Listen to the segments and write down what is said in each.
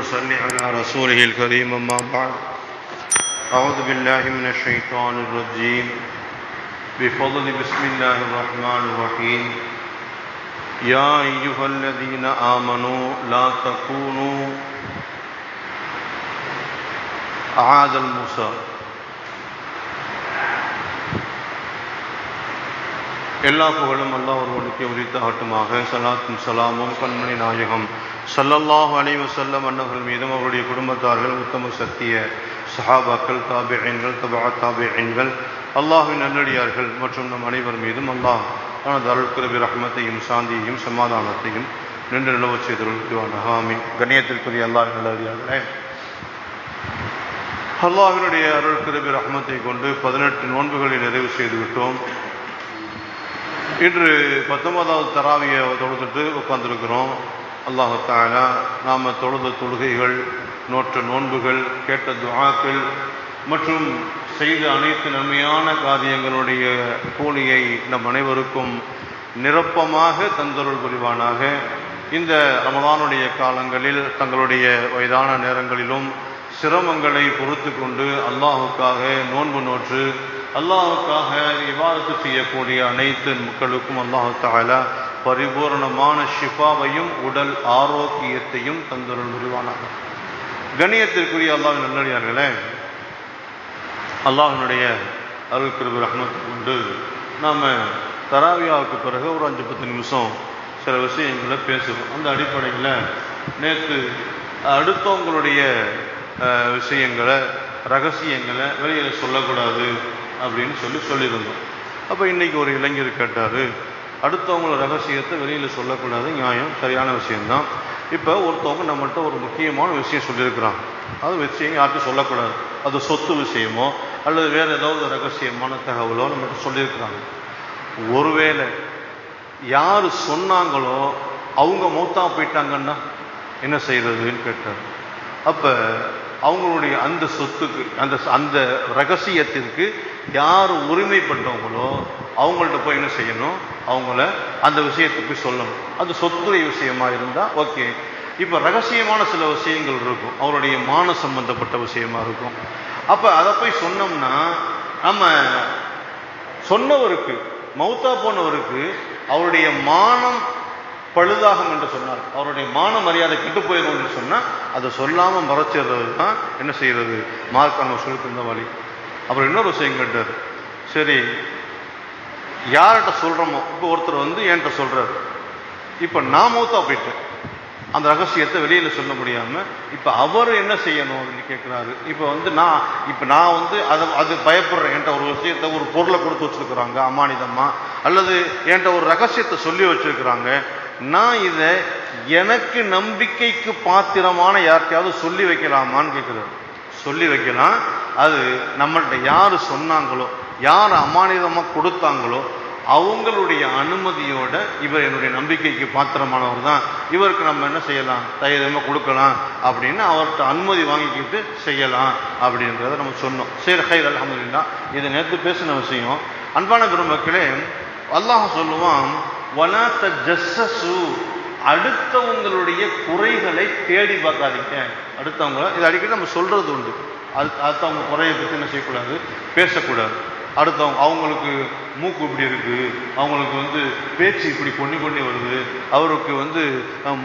ونصلي على رسوله الكريم أما بعد أعوذ بالله من الشيطان الرجيم بفضل بسم الله الرحمن الرحيم يا أيها الذين آمنوا لا تكونوا أعاد الموسى எல்லா புகழும் அல்லாஹ் ஒருவனுக்கே உரித்தாகட்டுமாக. ஸலாத்தும் ஸலாமும் கண்மணி நாயகம் ஸல்லல்லாஹு அலைஹி வஸல்லம் அன்னவர்கள் மீதும் அவருடைய குடும்பத்தார்கள், உத்தம சத்திய சஹாபாக்கள், தாபிஈன்கள், தபஅ தாபிஈன்கள், அல்லாஹ்வின் நல்லடியார்கள் மற்றும் நம் அனைவர் மீதும் அல்லாஹ் தனது அருள்கிருபை ரஹ்மத்தையும் சாந்தியையும் சமாதானத்தையும் நின்று நிலவச் செய்தருள்வானாக. ஆமீன். கண்ணியத்திற்குரிய அல்லாஹ்வின் நல்லடியார்களே, அல்லாஹ்வினுடைய அருள்கிருபை ரஹ்மத்தை கொண்டு 18 நோன்புகளை நிறைவு செய்து விட்டோம். இன்று 19வது தராவியை தொழுதுட்டு உட்கார்ந்துருக்கிறோம். அல்லாஹ் தஆலா நாம் தொழுத தொழுகைகள், நோற்ற நோன்புகள், கேட்ட துஆக்கள் மற்றும் செய்த அனைத்து நன்மையான காரியங்களுடைய கூலியை நம் அனைவருக்கும் நிரப்பமாக தந்தருள் புரிவானாக. இந்த ரமலானுடைய காலங்களில் தங்களுடைய வயதான நேரங்களிலும் சிரமங்களை பொறுத்து கொண்டு அல்லாஹுக்காக நோன்பு நோற்று அல்லாஹுக்காக இபாதத்து செய்யக்கூடிய அனைத்து மக்களுக்கும் அல்லாஹ் தஆலா பரிபூர்ணமான ஷிஃபாவையும் உடல் ஆரோக்கியத்தையும் தந்தருள் புரிவானாக. கண்ணியத்திற்குரிய அல்லாஹ்வின் நல்லடியார்களே, அல்லாஹ்வினுடைய அருள் கிருபை ரஹ்மத்தை கொண்டு நாம் தராவியாவுக்கு பிறகு ஒரு 5-10 நிமிஷம் சில விஷயங்களை பேசுவோம். அந்த அடிப்படையில் நேற்று அடுத்தவங்களுடைய விஷயங்களை, ரகசியங்களை வெளியில் சொல்லக்கூடாது அப்படின்னு சொல்லியிருந்தோம். அப்போ இன்றைக்கி ஒரு இளைஞர் கேட்டார், அடுத்தவங்களோட ரகசியத்தை வெளியில் சொல்லக்கூடாது, நியாயம், சரியான விஷயம்தான். இப்போ ஒருத்தவங்க நம்மள்கிட்ட ஒரு முக்கியமான விஷயம் சொல்லியிருக்கிறாங்க, அது விஷயம் யார்கிட்டும் சொல்லக்கூடாது, அது சொத்து விஷயமோ அல்லது வேறு ஏதாவது ரகசியமான தகவலோ நம்மகிட்ட சொல்லியிருக்கிறாங்க. ஒருவேளை யார் சொன்னாங்களோ அவங்க மௌத்தா போயிட்டாங்கன்னா என்ன செய்கிறதுன்னு கேட்டார். அப்போ அவங்களுடைய அந்த சொத்துக்கு, அந்த ரகசியத்திற்கு யார் உரிமைப்பட்டவங்களோ அவங்கள்ட்ட போய் என்ன செய்யணும், அவங்கள அந்த விஷயத்துக்கு சொல்லணும். அது சொத்துடைய விஷயமா இருந்தால் ஓகே. இப்போ ரகசியமான சில விஷயங்கள் இருக்கும், அவருடைய மான சம்பந்தப்பட்ட விஷயமா இருக்கும். அப்போ அதை போய் சொன்னோம்னா நம்ம சொன்னவருக்கு, மௌத்தா போனவருக்கு அவருடைய மானம் பழுதாகும் என்று சொன்னார், அவருடைய மான மரியாதை கெட்டு போயிடும் என்று சொன்னால் அதை சொல்லாமல் மறைச்சிடுறது தான் என்ன செய்கிறது, மார்க் நம்ம சொல்லியிருந்த வழி. அப்புறம் இன்னொரு விஷயம் கேட்டார், சரி யார்கிட்ட சொல்கிறோமோ, இப்போ ஒருத்தர் என்கிட்ட சொல்கிறார், இப்போ நான் மௌத்தா போயிட்டேன், அந்த ரகசியத்தை வெளியில் சொல்ல முடியாமல் இப்போ அவர் என்ன செய்யணும் அப்படின்னு கேட்குறாரு. இப்போ நான் அது பயப்படுறேன், என்கிட்ட ஒரு விஷயத்தை, ஒரு பொருளை கொடுத்து வச்சுருக்குறாங்க அமானிதமாக, அல்லது என்கிட்ட ஒரு ரகசியத்தை சொல்லி வச்சுருக்குறாங்க, நான் இதை எனக்கு நம்பிக்கைக்கு பாத்திரமான யார்கிட்டையாவது சொல்லி வைக்கலாமான்னு கேட்குறாரு. சொல்லி வைக்கலாம். அது நம்மள்கிட்ட யார் சொன்னாங்களோ, யார் அமானிதமாக கொடுத்தாங்களோ அவங்களுடைய அனுமதியோட இவர் என்னுடைய நம்பிக்கைக்கு பாத்திரமானவர் தான், இவருக்கு நம்ம என்ன செய்யலாம், தைரியமாக கொடுக்கலாம் அப்படின்னு அவர்கிட்ட அனுமதி வாங்கிக்கிட்டு செய்யலாம் அப்படின்றத நம்ம சொன்னோம். சரி, ஹைர், அல்ஹம்துலில்லாஹ். இது நேற்று பேசின விஷயம். அன்பான பெருமக்களே, அல்லாஹ் சொல்லுவான், வலா தஜஸ்ஸஸு, அடுத்தவங்களுடைய குறைகளை தேடி பார்க்காதீங்க. அடுத்தவங்க இது அடிக்கடி நம்ம சொல்றது உண்டு, அடுத்தவங்க குறையை பற்றி என்ன செய்யக்கூடாது, பேசக்கூடாது. அடுத்தவங்க அவங்களுக்கு மூக்கு இப்படி இருக்குது, அவங்களுக்கு பேச்சு இப்படி பொண்ணி வருது, அவருக்கு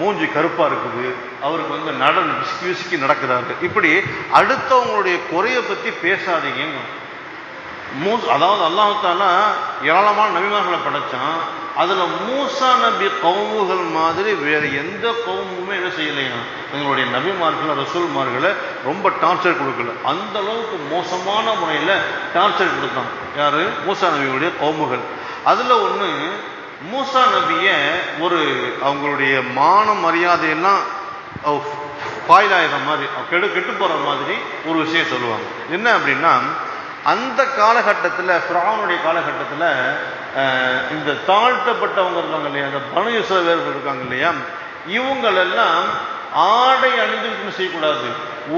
மூஞ்சி கருப்பாக இருக்குது, அவருக்கு நடனம் விசுக்கி விசுக்கி நடக்கிறாரு, இப்படி அடுத்தவங்களுடைய குறையை பற்றி பேசாதீங்க. அதாவது அல்லாஹ் தஆலா ஏராளமான நபிமார்களை படைச்சான். அதில் மூசா நபி கவுமுகள் மாதிரி வேறு எந்த கவுமுமே என்ன செய்யலையா, எங்களுடைய நபிமார்களை, ரசூல்மார்களை ரொம்ப டார்ச்சர் கொடுக்கல. அந்த அளவுக்கு மோசமான முறையில் டார்ச்சர் கொடுத்தான். யார்? மூசா நபியுடைய கவுமுகள். அதில் ஒன்று, மூசா நபியை அவங்களுடைய மான மரியாதையெல்லாம் பாயிலாயிர மாதிரி, கெட்டு போகிற மாதிரி ஒரு விஷயம் சொல்லுவாங்க. என்ன அப்படின்னா, அந்த காலகட்டத்தில், ஃபிரௌனுடைய காலகட்டத்தில் இந்த தாழ்த்தப்பட்டவங்க இருக்காங்க இல்லையா, அந்த பனு இஸ்ரவேலர்கள் இருக்காங்க இல்லையா, இவங்களெல்லாம் ஆடை அணிந்து செய்யக்கூடாது,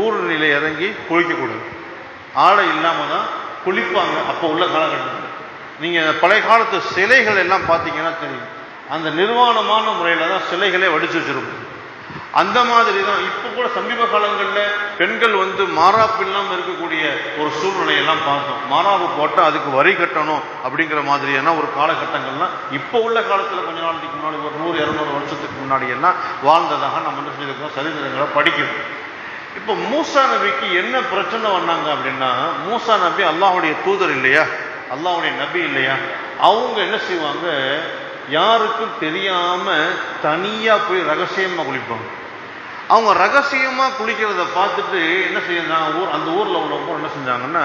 ஊர் நிலை இறங்கி குளிக்கக்கூடாது. ஆடை இல்லாமல் தான் குளிப்பாங்க அப்போ உள்ள காலகட்டத்தில். நீங்கள் பழைய காலத்து சிலைகள் எல்லாம் பார்த்தீங்கன்னா தெரியும், அந்த நிர்வாணமான முறையில் தான் சிலைகளே வடித்து வச்சிருக்கும். அந்த மாதிரி தான் இப்போ கூட சமீப காலங்களில் பெண்கள் மாறாப்பு இல்லாமல் இருக்கக்கூடிய ஒரு சூழ்நிலையெல்லாம் பார்த்தோம். மாறாப்பு போட்டால் அதுக்கு வரி கட்டணும் அப்படிங்கிற மாதிரியான ஒரு காலகட்டங்கள்லாம் இப்போ உள்ள காலத்தில் கொஞ்ச நாளைக்கு முன்னாடி ஒரு 100-200 வருஷத்துக்கு முன்னாடி எல்லாம் வாழ்ந்ததாக நம்ம என்ன செஞ்சிருக்கோம், சரித்திரங்களை படிக்கிறோம். இப்போ மூசா நபிக்கு என்ன பிரச்சனை வந்தாங்க அப்படின்னா, மூசா நபி அல்லாஹ்வுடைய தூதர் இல்லையா, அல்லாஹ்வுடைய நபி இல்லையா, அவங்க என்ன செய்வாங்க, யாருக்கும் தெரியாம தனியா போய் ரகசியமா குளிப்பாங்க. அவங்க ரகசியமா குளிக்கிறத பார்த்துட்டு என்ன செய்யறாங்க, அந்த ஊர்ல உள்ளவங்க என்ன செஞ்சாங்கன்னா,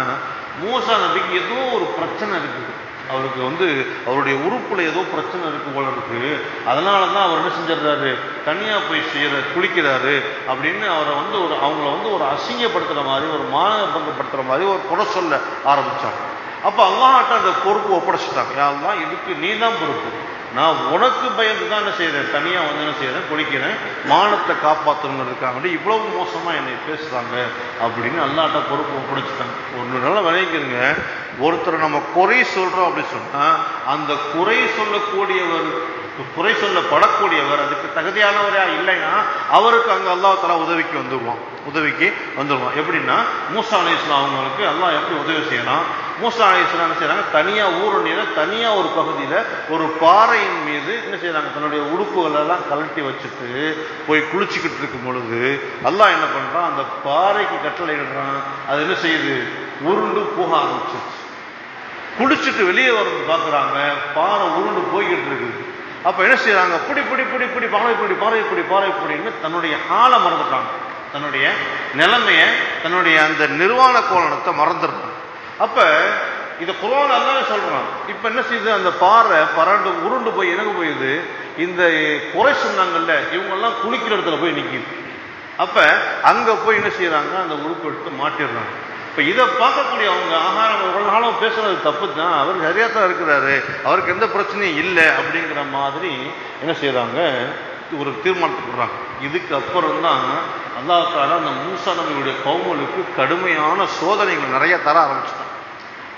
மூசா நபிக்கு ஏதோ ஒரு பிரச்சனை இருக்குது, அவருக்கு அவருடைய உறுப்புல ஏதோ பிரச்சனை இருக்கு போல இருக்கு, அதனாலதான் அவர் என்ன செஞ்சிடறாரு, தனியா போய் குளிக்கிறாரு அப்படின்னு அவரை அவங்கள ஒரு அசிங்கப்படுத்துற மாதிரி, ஒரு மானபங்கப்படுத்துற மாதிரி ஒரு குறை சொல்ல ஆரம்பிச்சாங்க. அப்ப அல்லாஹ்ட்ட அந்த பொறுப்பு ஒப்படைச்சிட்டாங்க. யாரெல்லாம் இதுக்கு நீ தான் பொறுப்பு, நான் உனக்கு பயந்து தான் என்ன செய்யறேன், தனியா என்ன செய்யறேன், குளிக்கிறேன், மானத்தை காப்பாற்றணுங்கிறதுக்காக இவ்வளவு மோசமா என்னை பேசுறாங்க அப்படின்னு அல்லாஹ்ட்ட பொறுப்பு ஒப்படைச்சிட்டாங்க. ஒரு நல்ல விளைவிக்கிறங்க, ஒருத்தர் நம்ம குறை சொல்றோம் அப்படின்னு சொன்னா அந்த குறை சொல்லப்படக்கூடியவர் அதுக்கு தகுதியானவரா இல்லைன்னா அவருக்கு அங்க அல்லாஹ் தஆலா உதவிக்கு வந்துருவான். எப்படின்னா மூசா அலைஹிஸ்ஸலாம் அவங்களுக்கு அல்லாஹ் எப்படி உதவி செய்யலாம், மூசா அலைஹிஸ்ஸலாம் என்ன செய்யறாங்க, தனியா ஊரணியில தனியா ஒரு பகுதியில ஒரு பாறையின் மீது என்ன செய்யறாங்க, தன்னுடைய உடுப்புகள் எல்லாம் கழட்டி வச்சுட்டு போய் குளிச்சுக்கிட்டு இருக்கும் பொழுது அல்லாஹ் என்ன பண்றான், அந்த பாறைக்கு கட்டளை இடுறான், அது என்ன செய்யுது, உருண்டு போக ஆரம்பிச்சிருச்சு. குளிச்சுட்டு வெளியே வரது பார்க்குறாங்க, பாறை உருண்டு போய்கிட்டு இருக்குது. அப்ப என்ன செய்யறாங்க, பாறை இப்படின்னு தன்னுடைய ஆளை மறந்துட்டாங்க, தன்னுடைய நிலைமைய, தன்னுடைய அந்த நிர்வாண கோலத்தை மறந்துடுறாங்க. அப்ப இதை குர்ஆன் அல்லாஹ் சொல்றான். இப்ப என்ன செய்யுது, அந்த பாறை உருண்டு போய் எனக்கு போயுது, இந்த குறை சொன்னாங்கல்ல இவங்க எல்லாம் குளிக்கிற இடத்துல போய் நிக்குது. அப்ப அங்க போய் என்ன செய்யறாங்க, அந்த உறுப்பு எடுத்து மாட்டிடுறாங்க. இப்ப இதை பார்க்கக்கூடிய அவங்க, ஒரு நாளும் பேசுறது தப்பு தான், அவர் சரியாத்தான் இருக்கிறாரு, அவருக்கு எந்த பிரச்சனையும் இல்லை அப்படிங்கிற மாதிரி என்ன செய்யறாங்க, ஒரு தீர்மானத்துக்கு விடுறாங்க. இதுக்கு அப்புறம் தான் அல்லாஹ் தஆலா அந்த மூசா நபியுடைய கௌமுக்கு கடுமையான சோதனைகள் நிறைய தர ஆரம்பிச்சுட்டாங்க.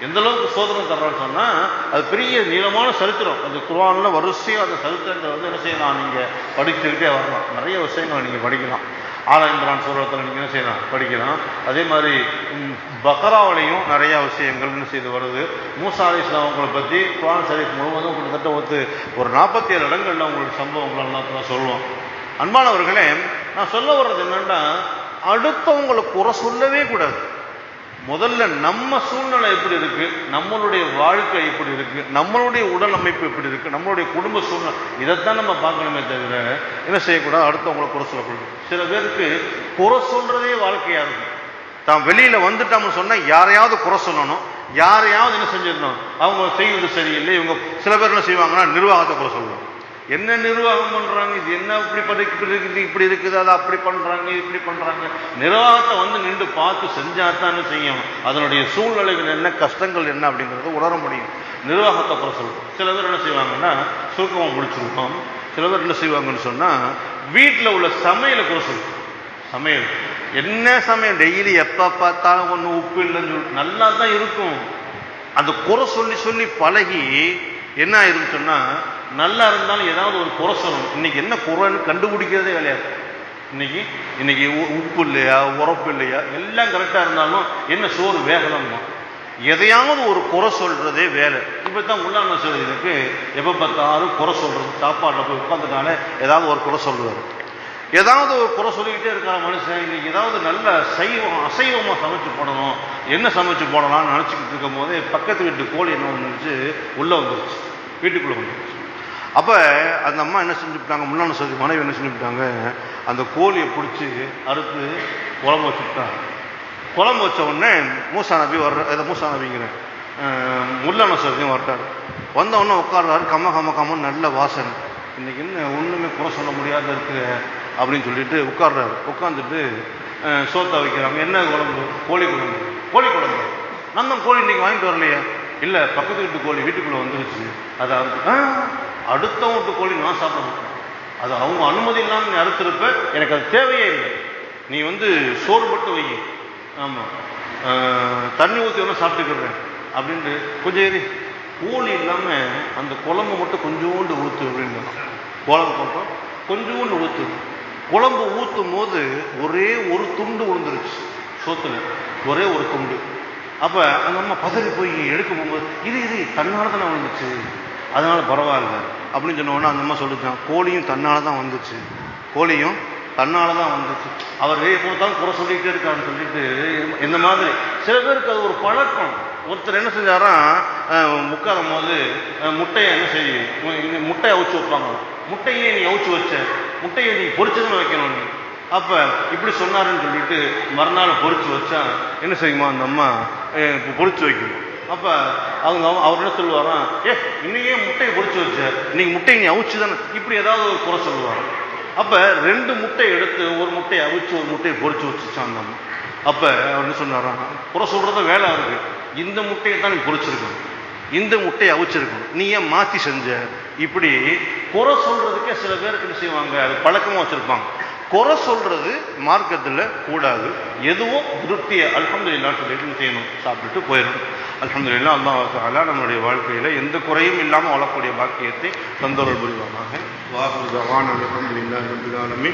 எந்த அளவுக்கு சோதனை தர்றான்னு சொன்னா அது பெரிய நீளமான சரித்திரம். அது குர்ஆன்ல வரிசையா அந்த சரித்திரங்கள் என்ன செய்யலாம், நீங்க படிச்சுக்கிட்டே வரலாம், நிறைய விஷயங்களை நீங்க படிக்கலாம். ஆல இம்ரான் சூரத்தில் நீங்க என்ன செய்யலாம், படிக்கலாம். அதே மாதிரி பக்ராவிலையும் நிறைய விஷயங்கள் என்ன செய்து வருது. மூசா அலைஹிஸ்ஸலாம் அவங்களை பற்றி குர்ஆன் ஷரீஃப் முழுவதும் கிட்டத்தட்ட ஒரு 47 இடங்கள்ல அவங்களுடைய சம்பவங்கள் எல்லாம் சொல்லுவோம். அன்பானவர்களே, நான் சொல்ல வர்றது என்னன்னா, அடுத்தவங்களை குறை சொல்லவே கூடாது. முதல்ல நம்ம சூழ்நிலை எப்படி இருக்கு, நம்மளுடைய வாழ்க்கை எப்படி இருக்கு, நம்மளுடைய உடல் அமைப்பு எப்படி இருக்கு, நம்மளுடைய குடும்ப சூழ்நிலை, இதைத்தான் நம்ம பார்க்கணுமே தவிர என்ன செய்யக்கூடாது, அடுத்தவங்களை குறை சொல்லக்கூடாது. சில பேருக்கு குறை சொல்றதே வாழ்க்கையா இருக்கும். தான் வெளியில வந்துட்டோம்னு சொன்னா யாரையாவது குறை சொல்லணும், யாரையாவது என்ன செஞ்சிடணும், அவங்க செய்வது சரியில்லை. இவங்க சில பேர் என்ன செய்வாங்கன்னா நிர்வாகத்தை குறை சொல்லுவாங்க. என்ன நிர்வாகம் பண்றாங்க, இது என்ன இப்படி இருக்குது, அதை அப்படி பண்றாங்க, இப்படி பண்றாங்க. நிர்வாகத்தை நின்று பார்த்து செஞ்சாதான் செய்யும், அதனுடைய சூழ்நிலைகள் என்ன, கஷ்டங்கள் என்ன அப்படிங்கிறத உணர முடியும். நிர்வாகத்தை குறை சொல்லுவோம். சில பேர் என்ன செய்வாங்கன்னா சுருக்கமா முடிச்சிருக்கோம். சில பேர் என்ன செய்வாங்கன்னு சொன்னா வீட்டில் உள்ள சமையலை குறை சொல்லுவோம். சமையல் என்ன சமையல், டெய்லி எப்ப பார்த்தாலும் ஒன்றும் உப்பு இல்லைன்னு சொல்லி நல்லா தான் இருக்கும். அந்த குறை சொல்லி சொல்லி பழகி என்ன ஆயிருன்னு சொன்னா, நல்லா இருந்தாலும் ஏதாவது ஒரு குறை சொல்லணும். இன்னைக்கு என்ன குறைன்னு கண்டுபிடிக்கிறதே கிடையாது. இன்னைக்கு உப்பு இல்லையா, உரப்பு இல்லையா, எல்லாம் கரெக்டா இருந்தாலும் என்ன சோறு வேகலம்மா, எதையாவது ஒரு குறை சொல்றதே வேலை. இப்பதான் உள்ளான சொல்றதுக்கு எப்ப பார்த்தாலும் குறை சொல்றது, சாப்பாடுல போய் உட்காந்துட்டாலே ஏதாவது ஒரு குறை சொல்லுவாரு, ஏதாவது ஒரு குறை சொல்லிக்கிட்டே இருக்கிற மனுஷன். இன்னைக்கு ஏதாவது நல்ல அசைவமா சமைச்சு போடணும், என்ன சமைச்சு போடலாம்னு நினைச்சுக்கிட்டு இருக்கும் போதே பக்கத்து வீட்டு கோழி என்ன வந்துருச்சு, உள்ள வந்துருச்சு, வீட்டுக்குள்ள வந்துருச்சு. அப்ப அந்த அம்மா என்ன செஞ்சுட்டாங்க, முன்னாடி சொல்லி மனைவி என்ன செஞ்சுட்டாங்க, அந்த கோழியை பிடிச்சி அறுத்து குழம்பு வச்சுட்டாங்க. குழம்பு வச்ச உடனே மூசா நபிங்கிறேன் முல்லான சொல்லியும் வரட்டாரு. வந்த உடனே உட்கார்றாரு, கம்ம நல்ல வாசனை, இன்னைக்கு என்ன ஒண்ணுமே குறை சொல்ல முடியாத இருக்கு அப்படின்னு சொல்லிட்டு உட்கார்றாரு. உட்காந்துட்டு சோத்தை வைக்கிறாங்க. என்ன குழம்பு, கோழி குழம்பு. நம்ம கோழி இன்னைக்கு வாங்கிட்டு வரலையா, இல்ல பக்கத்து வீட்டு கோழி வீட்டுக்குள்ள வந்துருச்சு, அதாவது அடுத்த வீட்டு கோழி நான் சாப்பிட மாட்டேன், அது அவங்க அனுமதி இல்லாமல் நீ அறுத்திருப்ப, எனக்கு அது தேவையே இல்லை, நீ சோறு மட்டும் வை, ஆமா தண்ணி ஊற்றி ஒன்று சாப்பிட்டுக்கிறேன் அப்படின்ட்டு கொஞ்சம் ஏறி கோழி இல்லாம அந்த குழம்பு மட்டும் கொஞ்சோண்டு ஊற்று அப்படின்னு குழம்பு போட்டோம், கொஞ்சோண்டு ஊற்று. குழம்பு ஊற்றும் போது ஒரே ஒரு துண்டு விழுந்துருச்சு சோத்துல, ஒரே ஒரு துண்டு. அப்ப அந்த அம்மா பதறி போய் எடுக்க போகும்போது இது தன்னால தானே வந்துச்சு, அதனால பரவாயில்ல அப்படின்னு சொன்ன உடனே அந்த அம்மா சொல்லிச்சான், கோழியும் தன்னால தான் வந்துச்சு, கோழியும் தன்னால தான் வந்துச்சு. அவர் கொடுத்தாலும் குறை சொல்லிகிட்டே இருக்காருன்னு சொல்லிட்டு இந்த மாதிரி சில பேருக்கு அது ஒரு பழக்கம். ஒருத்தர் என்ன செஞ்சாராம், முக்காரும் போது முட்டையை என்ன செய்யும், முட்டையை அவிச்சு வைப்பாங்க. முட்டையே நீ அவிச்சு வச்ச, முட்டையை நீ பொரிச்சதுன்னு வைக்கணும் நீ. அப்ப இப்படி சொன்னாருன்னு சொல்லிட்டு மறுநாள் பொரிச்சு வச்சா என்ன செய்யுமா அந்த அம்மா, பொரிச்சு வைக்கணும். அப்ப அவர் என்ன சொல்லுவாராம், இன்னையே முட்டையை பொரிச்சு வச்ச, இன்னைக்கு முட்டையை நீ அவிச்சு தானே, இப்படி ஏதாவது ஒரு குறை சொல்லுவாராம். அப்ப 2 முட்டையை எடுத்து ஒரு முட்டையை அவிச்சு ஒரு முட்டையை பொரிச்சு வச்சுச்சான் அந்த அம்மா. அப்ப அவர் என்ன சொன்னாராம், குறை சொல்றத வேலை இருக்கு, இந்த முட்டையை தான் நீ பொரிச்சிருக்கணும், இந்த முட்டையை அவிச்சிருக்கணும், நீ ஏன் மாத்தி செஞ்ச. இப்படி குறை சொல்றதுக்கே சில பேருக்கு என்ன செய்வாங்க, அது பழக்கமா வச்சிருப்பாங்க. குறை சொல்றது மார்க்கத்துல கூடாது. எதுவும் திருப்தியை அல்ஹம்துலில்லாஹ் சொல்லிட்டு செய்யணும், சாப்பிட்டுட்டு போயிடணும். அல்ஹம்துலில்லாஹ் அல்லாஹ் தஆலா நம்முடைய வாழ்க்கையில எந்த குறையும் இல்லாமல் வாழக்கூடிய பாக்கியத்தை தந்தருள் புரிவானாக. வாஹிரு தஅவானா அல்ஹம்துலில்லாஹி ரப்பில் ஆலமீன்.